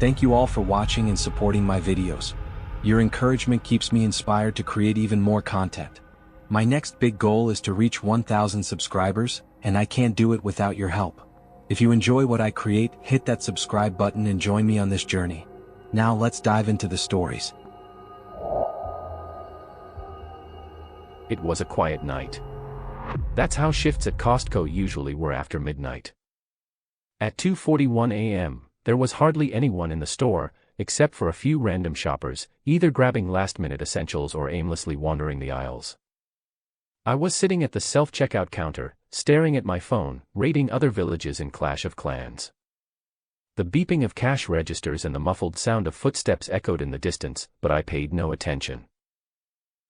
Thank you all for watching and supporting my videos. Your encouragement keeps me inspired to create even more content. My next big goal is to reach 1,000 subscribers, and I can't do it without your help. If you enjoy what I create, hit that subscribe button and join me on this journey. Now let's dive into the stories. It was a quiet night. That's how shifts at Costco usually were after midnight. At 2:41 a.m., there was hardly anyone in the store, except for a few random shoppers, either grabbing last-minute essentials or aimlessly wandering the aisles. I was sitting at the self-checkout counter, staring at my phone, rating other villages in Clash of Clans. The beeping of cash registers and the muffled sound of footsteps echoed in the distance, but I paid no attention.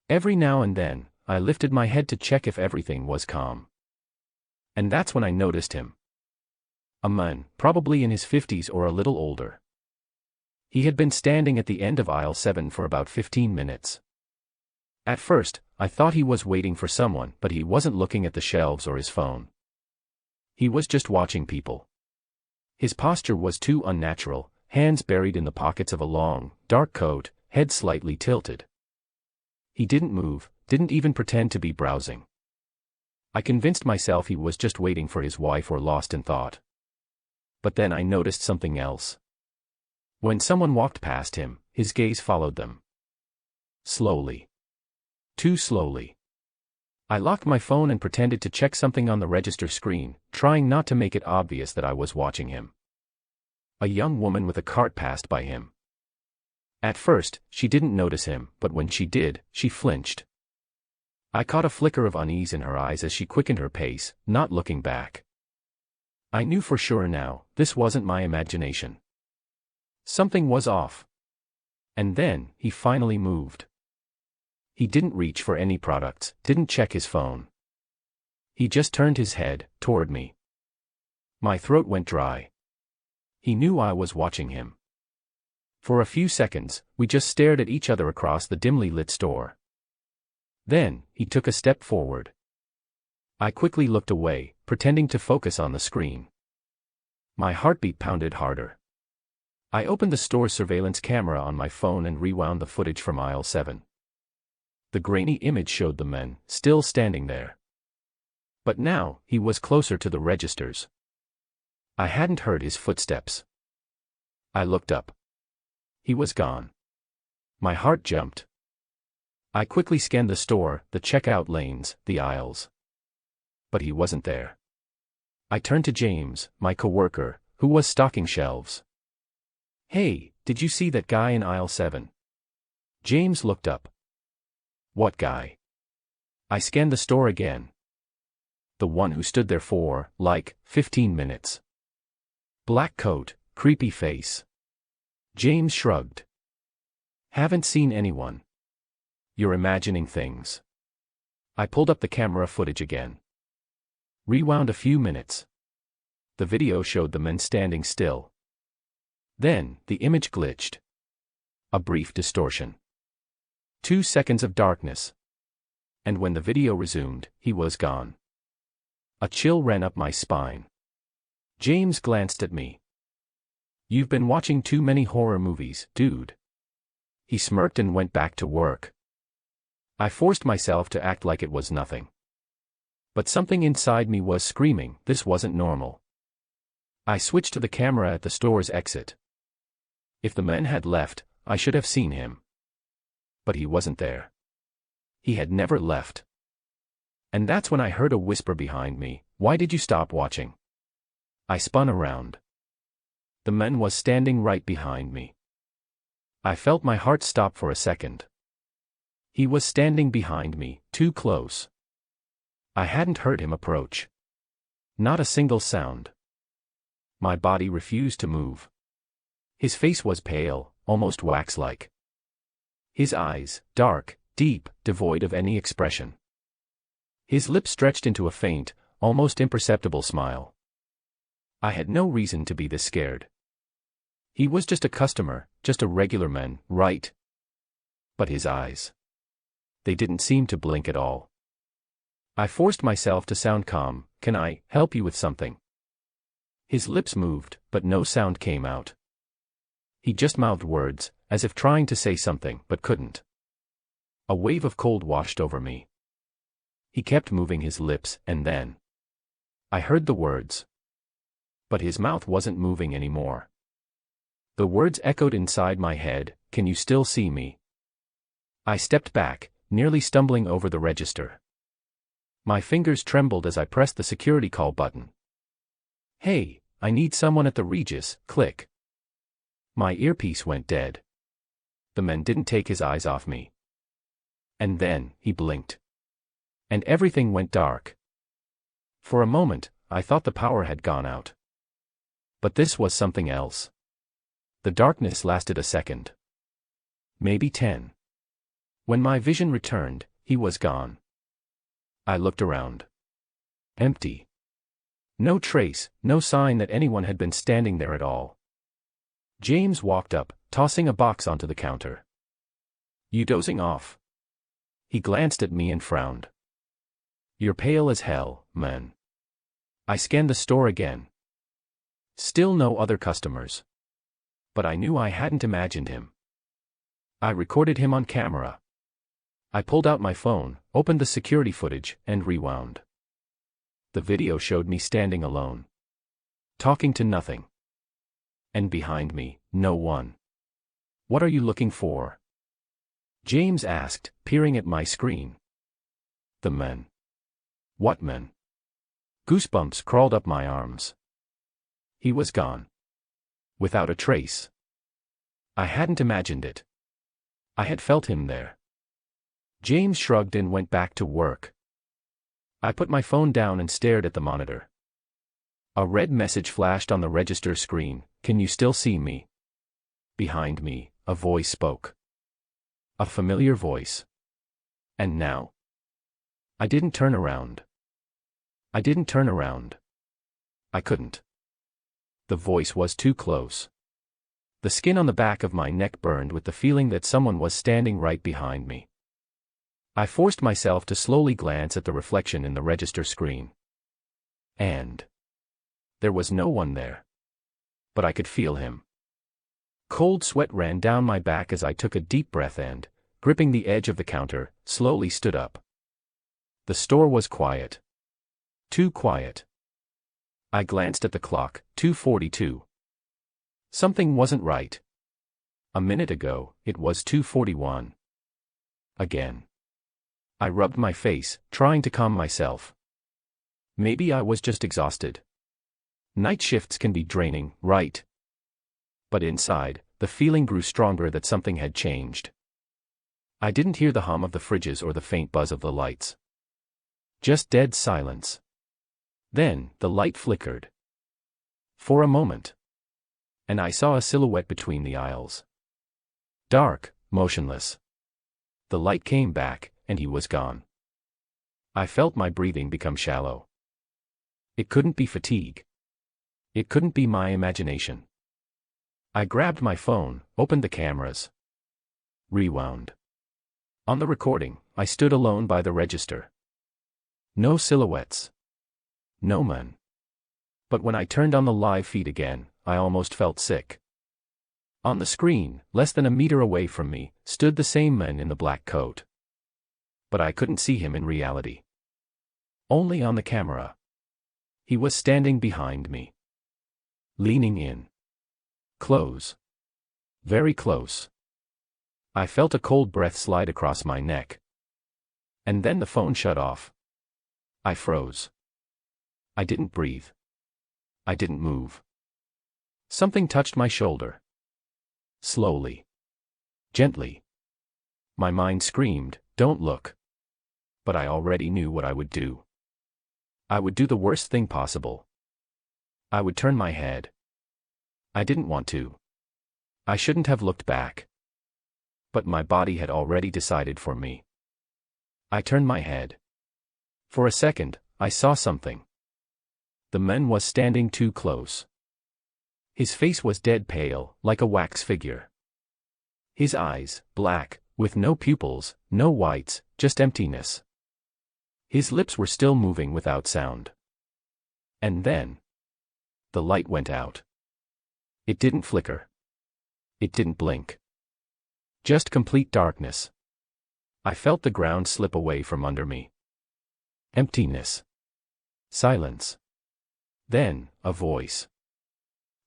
Every now and then, I lifted my head to check if everything was calm. And that's when I noticed him. A man, probably in his 50s or a little older. He had been standing at the end of aisle 7 for about 15 minutes. At first, I thought he was waiting for someone, but he wasn't looking at the shelves or his phone. He was just watching people. His posture was too unnatural, hands buried in the pockets of a long, dark coat, head slightly tilted. He didn't move, didn't even pretend to be browsing. I convinced myself he was just waiting for his wife or lost in thought. But then I noticed something else. When someone walked past him, his gaze followed them. Slowly. Too slowly. I locked my phone and pretended to check something on the register screen, trying not to make it obvious that I was watching him. A young woman with a cart passed by him. At first, she didn't notice him, but when she did, she flinched. I caught a flicker of unease in her eyes as she quickened her pace, not looking back. I knew for sure now, this wasn't my imagination. Something was off. And then, he finally moved. He didn't reach for any products, didn't check his phone. He just turned his head, toward me. My throat went dry. He knew I was watching him. For a few seconds, we just stared at each other across the dimly lit store. Then, he took a step forward. I quickly looked away, pretending to focus on the screen. My heartbeat pounded harder. I opened the store's surveillance camera on my phone and rewound the footage from aisle 7. The grainy image showed the man, still standing there. But now, he was closer to the registers. I hadn't heard his footsteps. I looked up. He was gone. My heart jumped. I quickly scanned the store, the checkout lanes, the aisles. But he wasn't there. I turned to James, my coworker, who was stocking shelves. "Hey, did you see that guy in aisle 7? James looked up. "What guy?" I scanned the store again. The one who stood there for, 15 minutes. Black coat, creepy face. James shrugged. "Haven't seen anyone. You're imagining things." I pulled up the camera footage again. Rewound a few minutes. The video showed the men standing still. Then, the image glitched. A brief distortion. 2 seconds of darkness. And when the video resumed, he was gone. A chill ran up my spine. James glanced at me. "You've been watching too many horror movies, dude." He smirked and went back to work. I forced myself to act like it was nothing. But something inside me was screaming, this wasn't normal. I switched to the camera at the store's exit. If the man had left, I should have seen him. But he wasn't there. He had never left. And that's when I heard a whisper behind me, "Why did you stop watching?" I spun around. The man was standing right behind me. I felt my heart stop for a second. He was standing behind me, too close. I hadn't heard him approach. Not a single sound. My body refused to move. His face was pale, almost wax-like. His eyes, dark, deep, devoid of any expression. His lips stretched into a faint, almost imperceptible smile. I had no reason to be this scared. He was just a customer, just a regular man, right? But his eyes. They didn't seem to blink at all. I forced myself to sound calm. "Can I help you with something?" His lips moved, but no sound came out. He just mouthed words, as if trying to say something, but couldn't. A wave of cold washed over me. He kept moving his lips, and then I heard the words. But his mouth wasn't moving anymore. The words echoed inside my head, "Can you still see me?" I stepped back, nearly stumbling over the register. My fingers trembled as I pressed the security call button. "Hey, I need someone at the Regis," click. My earpiece went dead. The man didn't take his eyes off me. And then, he blinked. And everything went dark. For a moment, I thought the power had gone out. But this was something else. The darkness lasted a second. Maybe 10. When my vision returned, he was gone. I looked around. Empty. No trace, no sign that anyone had been standing there at all. James walked up, tossing a box onto the counter. "You dozing off?" He glanced at me and frowned. "You're pale as hell, man." I scanned the store again. Still no other customers. But I knew I hadn't imagined him. I recorded him on camera. I pulled out my phone, opened the security footage, and rewound. The video showed me standing alone. Talking to nothing. And behind me, no one. "What are you looking for?" James asked, peering at my screen. "The man." "What man?" Goosebumps crawled up my arms. He was gone. Without a trace. I hadn't imagined it. I had felt him there. James shrugged and went back to work. I put my phone down and stared at the monitor. A red message flashed on the register screen, "Can you still see me?" Behind me, a voice spoke. A familiar voice. And now? I didn't turn around. I didn't turn around. I couldn't. The voice was too close. The skin on the back of my neck burned with the feeling that someone was standing right behind me. I forced myself to slowly glance at the reflection in the register screen. And there was no one there. But I could feel him. Cold sweat ran down my back as I took a deep breath and, gripping the edge of the counter, slowly stood up. The store was quiet. Too quiet. I glanced at the clock, 2:42. Something wasn't right. A minute ago, it was 2:41. Again. I rubbed my face, trying to calm myself. Maybe I was just exhausted. Night shifts can be draining, right? But inside, the feeling grew stronger that something had changed. I didn't hear the hum of the fridges or the faint buzz of the lights. Just dead silence. Then, the light flickered. For a moment. And I saw a silhouette between the aisles. Dark, motionless. The light came back, and he was gone. I felt my breathing become shallow. It couldn't be fatigue. It couldn't be my imagination. I grabbed my phone, opened the cameras. Rewound. On the recording, I stood alone by the register. No silhouettes. No man. But when I turned on the live feed again, I almost felt sick. On the screen, less than a meter away from me, stood the same man in the black coat. But I couldn't see him in reality. Only on the camera. He was standing behind me. Leaning in. Close. Very close. I felt a cold breath slide across my neck. And then the phone shut off. I froze. I didn't breathe. I didn't move. Something touched my shoulder. Slowly. Gently. My mind screamed, "Don't look." But I already knew what I would do. I would do the worst thing possible. I would turn my head. I didn't want to. I shouldn't have looked back. But my body had already decided for me. I turned my head. For a second, I saw something. The man was standing too close. His face was dead pale, like a wax figure. His eyes, black, with no pupils, no whites, just emptiness. His lips were still moving without sound. And then, the light went out. It didn't flicker. It didn't blink. Just complete darkness. I felt the ground slip away from under me. Emptiness. Silence. Then, a voice.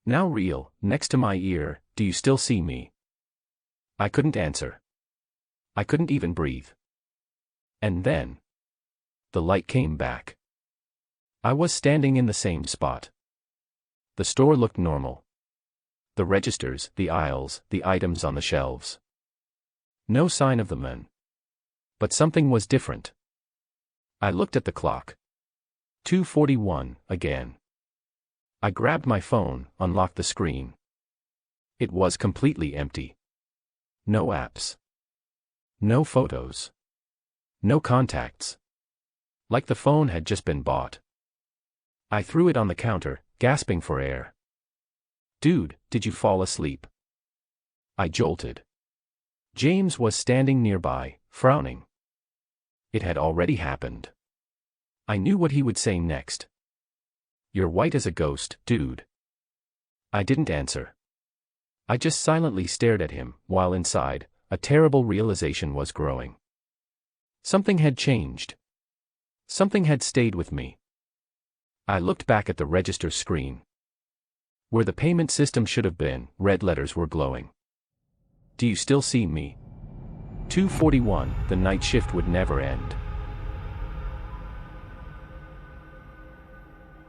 Now real, next to my ear, "Do you still see me?" I couldn't answer. I couldn't even breathe. And then, the light came back. I was standing in the same spot. The store looked normal. The registers, the aisles, the items on the shelves. No sign of the men. But something was different. I looked at the clock. 2:41, again. I grabbed my phone, unlocked the screen. It was completely empty. No apps. No photos. No contacts. Like the phone had just been bought. I threw it on the counter, gasping for air. "Dude, did you fall asleep?" I jolted. James was standing nearby, frowning. It had already happened. I knew what he would say next. "You're white as a ghost, dude." I didn't answer. I just silently stared at him, while inside, a terrible realization was growing. Something had changed. Something had stayed with me. I looked back at the register screen. Where the payment system should have been, red letters were glowing. "Do you still see me?" 2:41, the night shift would never end.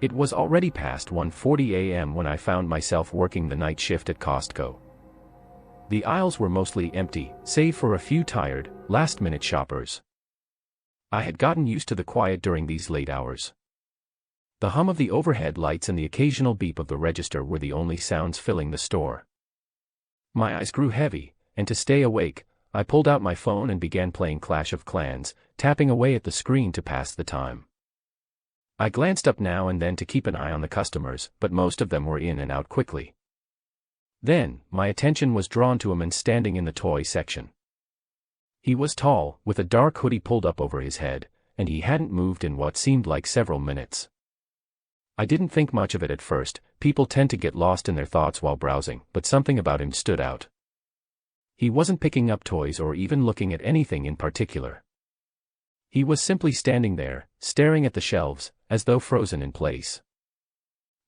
It was already past 1:40 a.m. when I found myself working the night shift at Costco. The aisles were mostly empty, save for a few tired, last-minute shoppers. I had gotten used to the quiet during these late hours. The hum of the overhead lights and the occasional beep of the register were the only sounds filling the store. My eyes grew heavy, and to stay awake, I pulled out my phone and began playing Clash of Clans, tapping away at the screen to pass the time. I glanced up now and then to keep an eye on the customers, but most of them were in and out quickly. Then, my attention was drawn to a man standing in the toy section. He was tall, with a dark hoodie pulled up over his head, and he hadn't moved in what seemed like several minutes. I didn't think much of it at first. People tend to get lost in their thoughts while browsing, but something about him stood out. He wasn't picking up toys or even looking at anything in particular. He was simply standing there, staring at the shelves, as though frozen in place.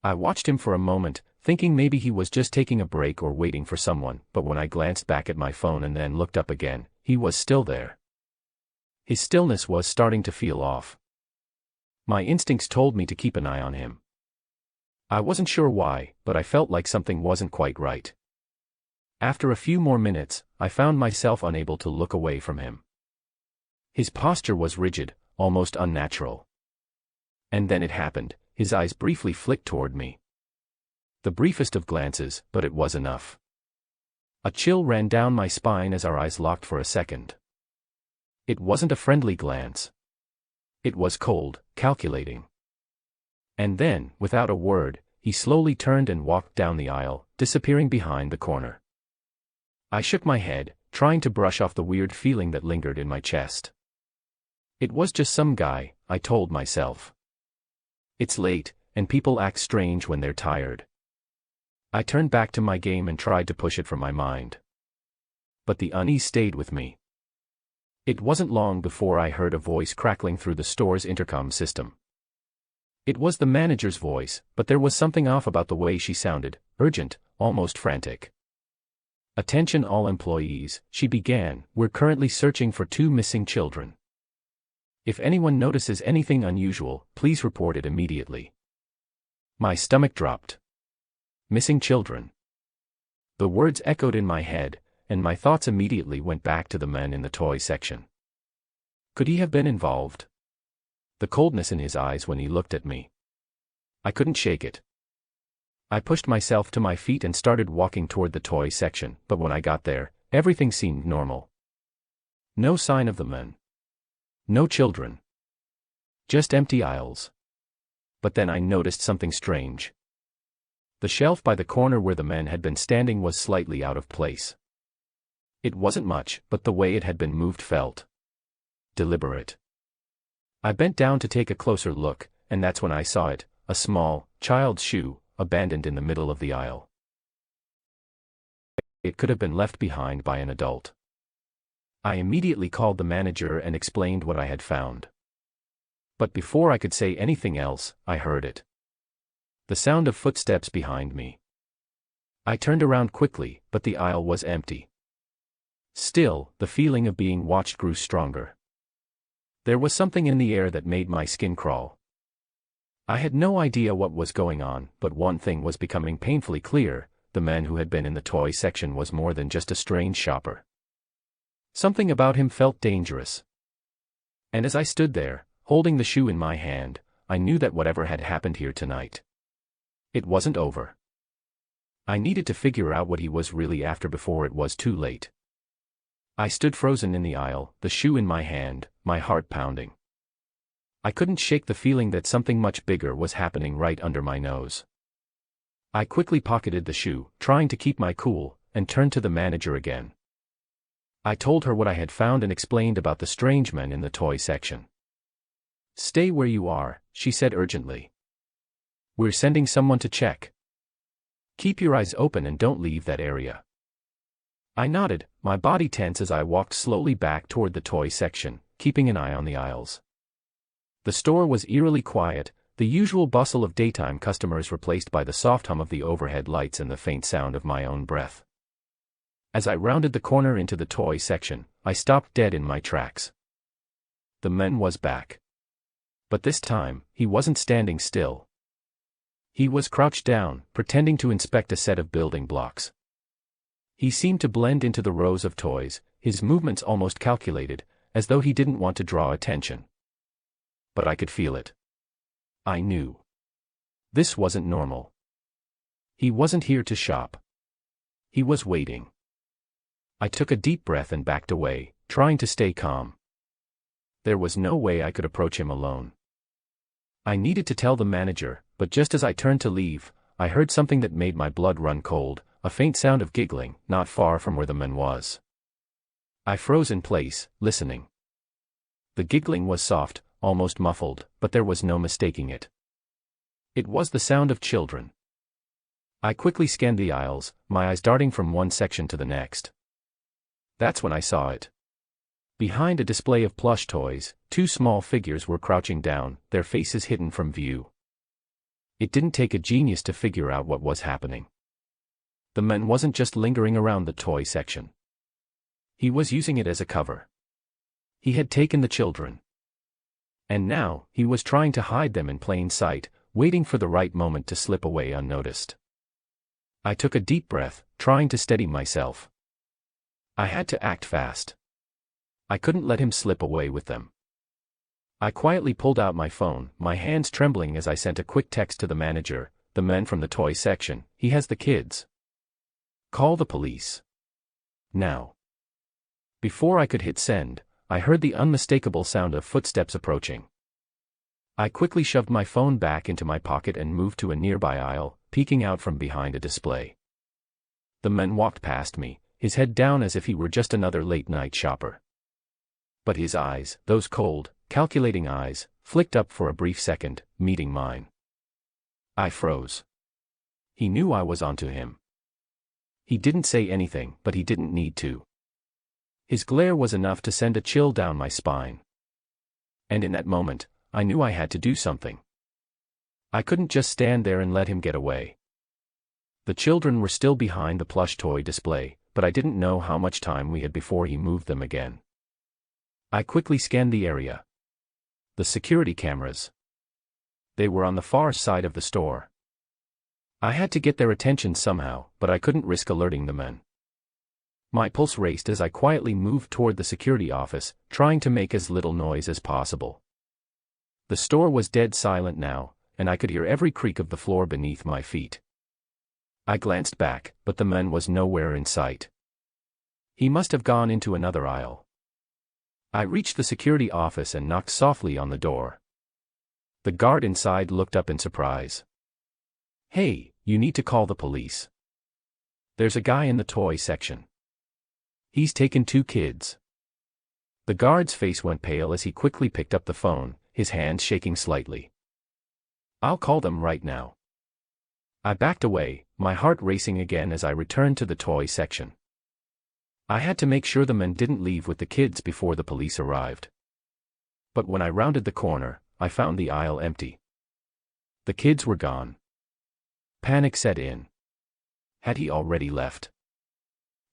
I watched him for a moment, thinking maybe he was just taking a break or waiting for someone, but when I glanced back at my phone and then looked up again, he was still there. His stillness was starting to feel off. My instincts told me to keep an eye on him. I wasn't sure why, but I felt like something wasn't quite right. After a few more minutes, I found myself unable to look away from him. His posture was rigid, almost unnatural. And then it happened, his eyes briefly flicked toward me. The briefest of glances, but it was enough. A chill ran down my spine as our eyes locked for a second. It wasn't a friendly glance. It was cold, calculating. And then, without a word, he slowly turned and walked down the aisle, disappearing behind the corner. I shook my head, trying to brush off the weird feeling that lingered in my chest. It was just some guy, I told myself. It's late, and people act strange when they're tired. I turned back to my game and tried to push it from my mind. But the unease stayed with me. It wasn't long before I heard a voice crackling through the store's intercom system. It was the manager's voice, but there was something off about the way she sounded, urgent, almost frantic. "Attention all employees," she began, "we're currently searching for 2 missing children. If anyone notices anything unusual, please report it immediately." My stomach dropped. Missing children. The words echoed in my head, and my thoughts immediately went back to the man in the toy section. Could he have been involved? The coldness in his eyes when he looked at me. I couldn't shake it. I pushed myself to my feet and started walking toward the toy section, but when I got there, everything seemed normal. No sign of the men. No children. Just empty aisles. But then I noticed something strange. The shelf by the corner where the men had been standing was slightly out of place. It wasn't much, but the way it had been moved felt deliberate. I bent down to take a closer look, and that's when I saw it, a small, child's shoe, abandoned in the middle of the aisle. it could have been left behind by an adult. I immediately called the manager and explained what I had found. But before I could say anything else, I heard it. The sound of footsteps behind me. I turned around quickly, but the aisle was empty. Still, the feeling of being watched grew stronger. There was something in the air that made my skin crawl. I had no idea what was going on, but one thing was becoming painfully clear: the man who had been in the toy section was more than just a strange shopper. Something about him felt dangerous. And as I stood there, holding the shoe in my hand, I knew that whatever had happened here tonight, it wasn't over. I needed to figure out what he was really after before it was too late. I stood frozen in the aisle, the shoe in my hand, my heart pounding. I couldn't shake the feeling that something much bigger was happening right under my nose. I quickly pocketed the shoe, trying to keep my cool, and turned to the manager again. I told her what I had found and explained about the strange man in the toy section. "Stay where you are," she said urgently. "We're sending someone to check. Keep your eyes open and don't leave that area." I nodded, my body tense as I walked slowly back toward the toy section, keeping an eye on the aisles. The store was eerily quiet, the usual bustle of daytime customers replaced by the soft hum of the overhead lights and the faint sound of my own breath. As I rounded the corner into the toy section, I stopped dead in my tracks. The man was back. But this time, he wasn't standing still. He was crouched down, pretending to inspect a set of building blocks. He seemed to blend into the rows of toys, his movements almost calculated, as though he didn't want to draw attention. But I could feel it. I knew. This wasn't normal. He wasn't here to shop. He was waiting. I took a deep breath and backed away, trying to stay calm. There was no way I could approach him alone. I needed to tell the manager, but just as I turned to leave, I heard something that made my blood run cold, a faint sound of giggling, not far from where the man was. I froze in place, listening. The giggling was soft, almost muffled, but there was no mistaking it. It was the sound of children. I quickly scanned the aisles, my eyes darting from one section to the next. That's when I saw it. Behind a display of plush toys, two small figures were crouching down, their faces hidden from view. It didn't take a genius to figure out what was happening. The man wasn't just lingering around the toy section. He was using it as a cover. He had taken the children. And now, he was trying to hide them in plain sight, waiting for the right moment to slip away unnoticed. I took a deep breath, trying to steady myself. I had to act fast. I couldn't let him slip away with them. I quietly pulled out my phone, my hands trembling as I sent a quick text to the manager, the man from the toy section. "He has the kids. Call the police. Now." Before I could hit send, I heard the unmistakable sound of footsteps approaching. I quickly shoved my phone back into my pocket and moved to a nearby aisle, peeking out from behind a display. The man walked past me, his head down as if he were just another late-night shopper. But his eyes, those cold, calculating eyes, flicked up for a brief second, meeting mine. I froze. He knew I was onto him. He didn't say anything, but he didn't need to. His glare was enough to send a chill down my spine. And in that moment, I knew I had to do something. I couldn't just stand there and let him get away. The children were still behind the plush toy display, but I didn't know how much time we had before he moved them again. I quickly scanned the area. The security cameras. They were on the far side of the store. I had to get their attention somehow, but I couldn't risk alerting the men. My pulse raced as I quietly moved toward the security office, trying to make as little noise as possible. The store was dead silent now, and I could hear every creak of the floor beneath my feet. I glanced back, but the man was nowhere in sight. He must have gone into another aisle. I reached the security office and knocked softly on the door. The guard inside looked up in surprise. "Hey, you need to call the police. There's a guy in the toy section. He's taken 2 kids." The guard's face went pale as he quickly picked up the phone, his hand shaking slightly. "I'll call them right now." I backed away, my heart racing again as I returned to the toy section. I had to make sure the men didn't leave with the kids before the police arrived. But when I rounded the corner, I found the aisle empty. The kids were gone. Panic set in. Had he already left?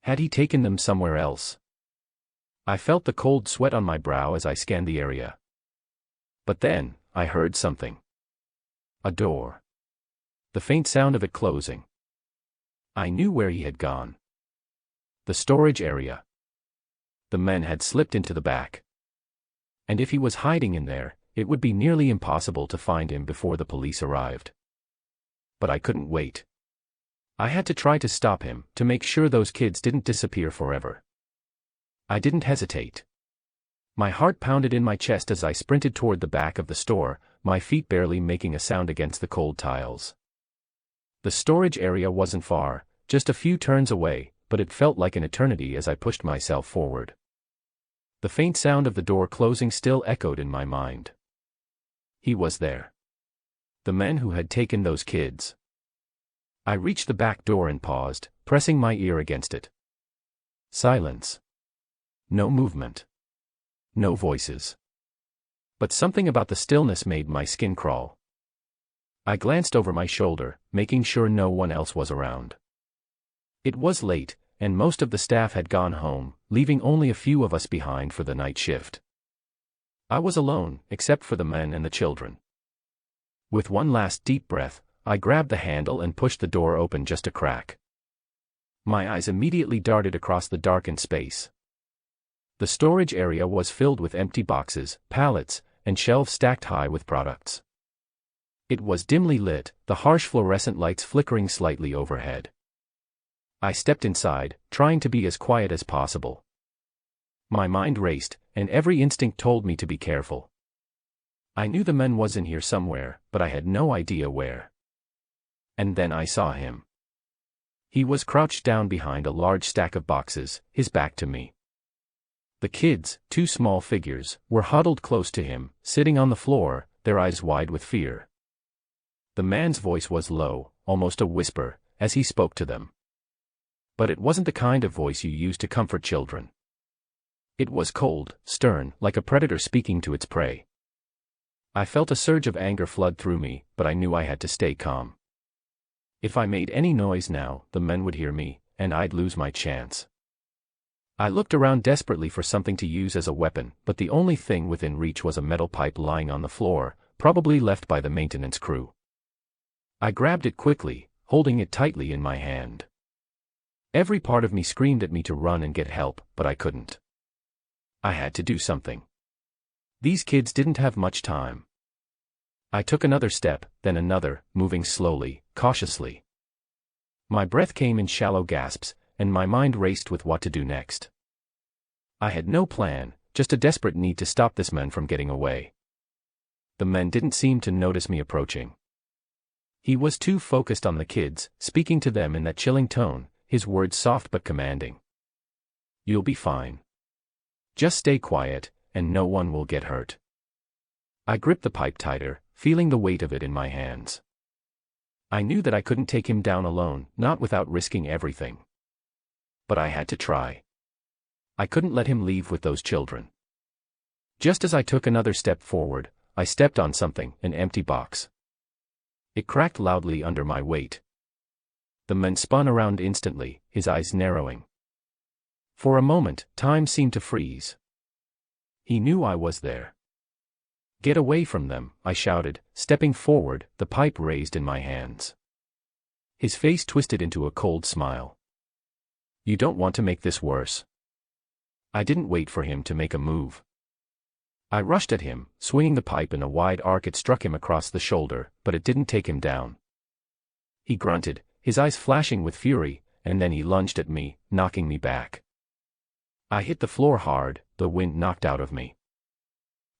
Had he taken them somewhere else? I felt the cold sweat on my brow as I scanned the area. But then, I heard something. A door. The faint sound of it closing. I knew where he had gone. The storage area. The men had slipped into the back. And if he was hiding in there, it would be nearly impossible to find him before the police arrived. But I couldn't wait. I had to try to stop him, to make sure those kids didn't disappear forever. I didn't hesitate. My heart pounded in my chest as I sprinted toward the back of the store, my feet barely making a sound against the cold tiles. The storage area wasn't far, just a few turns away, but it felt like an eternity as I pushed myself forward. The faint sound of the door closing still echoed in my mind. He was there. The men who had taken those kids. I reached the back door and paused, pressing my ear against it. Silence. No movement. No voices. But something about the stillness made my skin crawl. I glanced over my shoulder, making sure no one else was around. It was late, and most of the staff had gone home, leaving only a few of us behind for the night shift. I was alone, except for the men and the children. With one last deep breath, I grabbed the handle and pushed the door open just a crack. My eyes immediately darted across the darkened space. The storage area was filled with empty boxes, pallets, and shelves stacked high with products. It was dimly lit, the harsh fluorescent lights flickering slightly overhead. I stepped inside, trying to be as quiet as possible. My mind raced, and every instinct told me to be careful. I knew the man was in here somewhere, but I had no idea where. And then I saw him. He was crouched down behind a large stack of boxes, his back to me. The kids, two small figures, were huddled close to him, sitting on the floor, their eyes wide with fear. The man's voice was low, almost a whisper, as he spoke to them. But it wasn't the kind of voice you use to comfort children. It was cold, stern, like a predator speaking to its prey. I felt a surge of anger flood through me, but I knew I had to stay calm. If I made any noise now, the men would hear me, and I'd lose my chance. I looked around desperately for something to use as a weapon, but the only thing within reach was a metal pipe lying on the floor, probably left by the maintenance crew. I grabbed it quickly, holding it tightly in my hand. Every part of me screamed at me to run and get help, but I couldn't. I had to do something. These kids didn't have much time. I took another step, then another, moving slowly, cautiously. My breath came in shallow gasps, and my mind raced with what to do next. I had no plan, just a desperate need to stop this man from getting away. The men didn't seem to notice me approaching. He was too focused on the kids, speaking to them in that chilling tone, his words soft but commanding. "You'll be fine. Just stay quiet, and no one will get hurt." I gripped the pipe tighter, feeling the weight of it in my hands. I knew that I couldn't take him down alone, not without risking everything. But I had to try. I couldn't let him leave with those children. Just as I took another step forward, I stepped on something, an empty box. It cracked loudly under my weight. The man spun around instantly, his eyes narrowing. For a moment, time seemed to freeze. He knew I was there. "Get away from them," I shouted, stepping forward, the pipe raised in my hands. His face twisted into a cold smile. "You don't want to make this worse." I didn't wait for him to make a move. I rushed at him, swinging the pipe in a wide arc. It struck him across the shoulder, but it didn't take him down. He grunted, his eyes flashing with fury, and then he lunged at me, knocking me back. I hit the floor hard, the wind knocked out of me.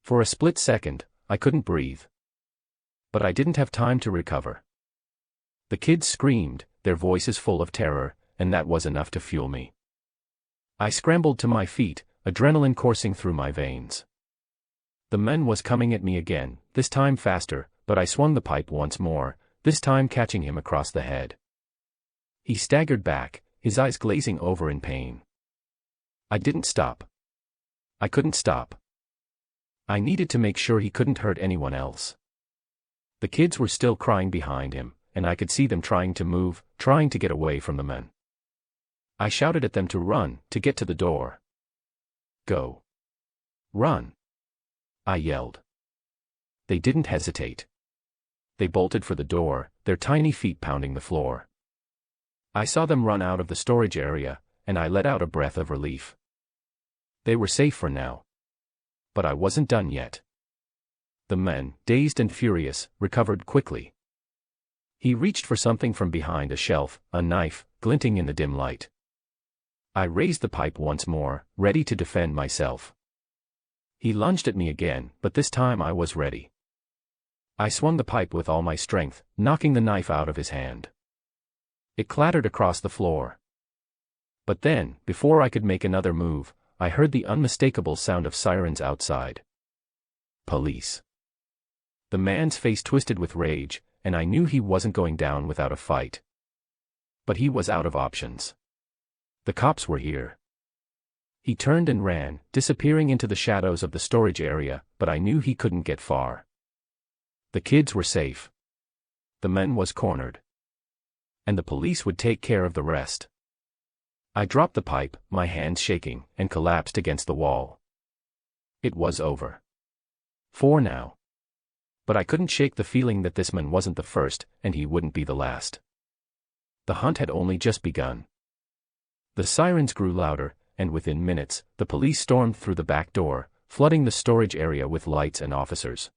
For a split second, I couldn't breathe. But I didn't have time to recover. The kids screamed, their voices full of terror, and that was enough to fuel me. I scrambled to my feet, adrenaline coursing through my veins. The man was coming at me again, this time faster, but I swung the pipe once more, this time catching him across the head. He staggered back, his eyes glazing over in pain. I didn't stop. I couldn't stop. I needed to make sure he couldn't hurt anyone else. The kids were still crying behind him, and I could see them trying to move, trying to get away from the men. I shouted at them to run, to get to the door. Go. Run. I yelled. They didn't hesitate. They bolted for the door, their tiny feet pounding the floor. I saw them run out of the storage area, and I let out a breath of relief. They were safe for now. But I wasn't done yet. The men, dazed and furious, recovered quickly. He reached for something from behind a shelf, a knife, glinting in the dim light. I raised the pipe once more, ready to defend myself. He lunged at me again, but this time I was ready. I swung the pipe with all my strength, knocking the knife out of his hand. It clattered across the floor. But then, before I could make another move, I heard the unmistakable sound of sirens outside. Police. The man's face twisted with rage, and I knew he wasn't going down without a fight. But he was out of options. The cops were here. He turned and ran, disappearing into the shadows of the storage area, but I knew he couldn't get far. The kids were safe. The man was cornered. And the police would take care of the rest. I dropped the pipe, my hands shaking, and collapsed against the wall. It was over. For now. But I couldn't shake the feeling that this man wasn't the first, and he wouldn't be the last. The hunt had only just begun. The sirens grew louder, and within minutes, the police stormed through the back door, flooding the storage area with lights and officers.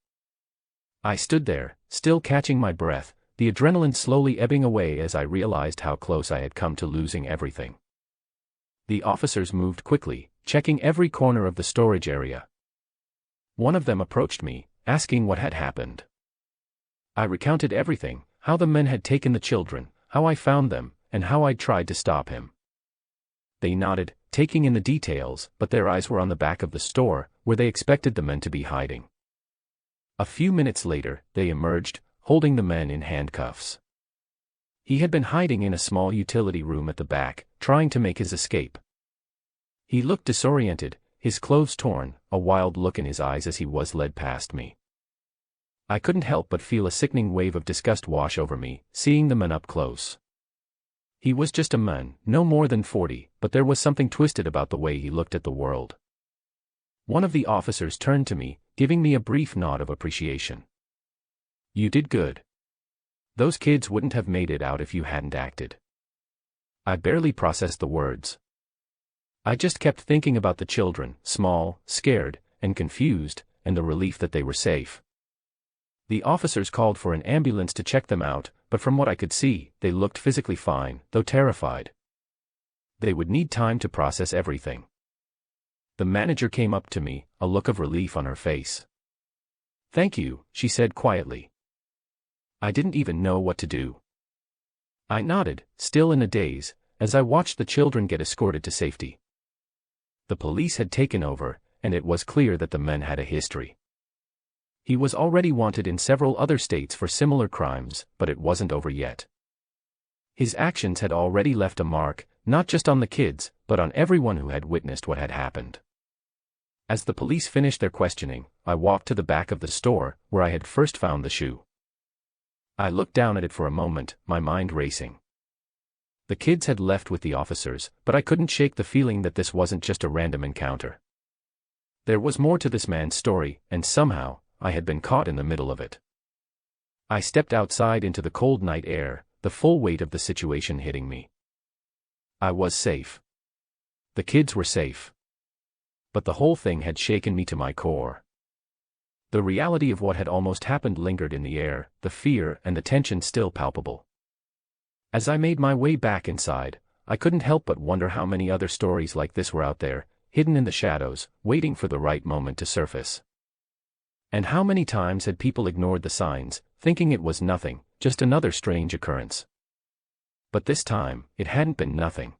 I stood there, still catching my breath, the adrenaline slowly ebbing away as I realized how close I had come to losing everything. The officers moved quickly, checking every corner of the storage area. One of them approached me, asking what had happened. I recounted everything, how the men had taken the children, how I found them, and how I'd tried to stop him. They nodded, taking in the details, but their eyes were on the back of the store, where they expected the men to be hiding. A few minutes later, they emerged, holding the men in handcuffs. He had been hiding in a small utility room at the back, trying to make his escape. He looked disoriented, his clothes torn, a wild look in his eyes as he was led past me. I couldn't help but feel a sickening wave of disgust wash over me, seeing the man up close. He was just a man, no more than 40, but there was something twisted about the way he looked at the world. One of the officers turned to me, giving me a brief nod of appreciation. You did good. Those kids wouldn't have made it out if you hadn't acted. I barely processed the words. I just kept thinking about the children, small, scared, and confused, and the relief that they were safe. The officers called for an ambulance to check them out, but from what I could see, they looked physically fine, though terrified. They would need time to process everything. The manager came up to me, a look of relief on her face. Thank you, she said quietly. I didn't even know what to do. I nodded, still in a daze, as I watched the children get escorted to safety. The police had taken over, and it was clear that the man had a history. He was already wanted in several other states for similar crimes, but it wasn't over yet. His actions had already left a mark, not just on the kids, but on everyone who had witnessed what had happened. As the police finished their questioning, I walked to the back of the store, where I had first found the shoe. I looked down at it for a moment, my mind racing. The kids had left with the officers, but I couldn't shake the feeling that this wasn't just a random encounter. There was more to this man's story, and somehow, I had been caught in the middle of it. I stepped outside into the cold night air, the full weight of the situation hitting me. I was safe. The kids were safe. But the whole thing had shaken me to my core. The reality of what had almost happened lingered in the air, the fear and the tension still palpable. As I made my way back inside, I couldn't help but wonder how many other stories like this were out there, hidden in the shadows, waiting for the right moment to surface. And how many times had people ignored the signs, thinking it was nothing, just another strange occurrence. But this time, it hadn't been nothing.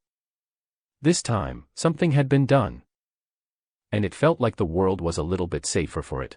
This time, something had been done. And it felt like the world was a little bit safer for it.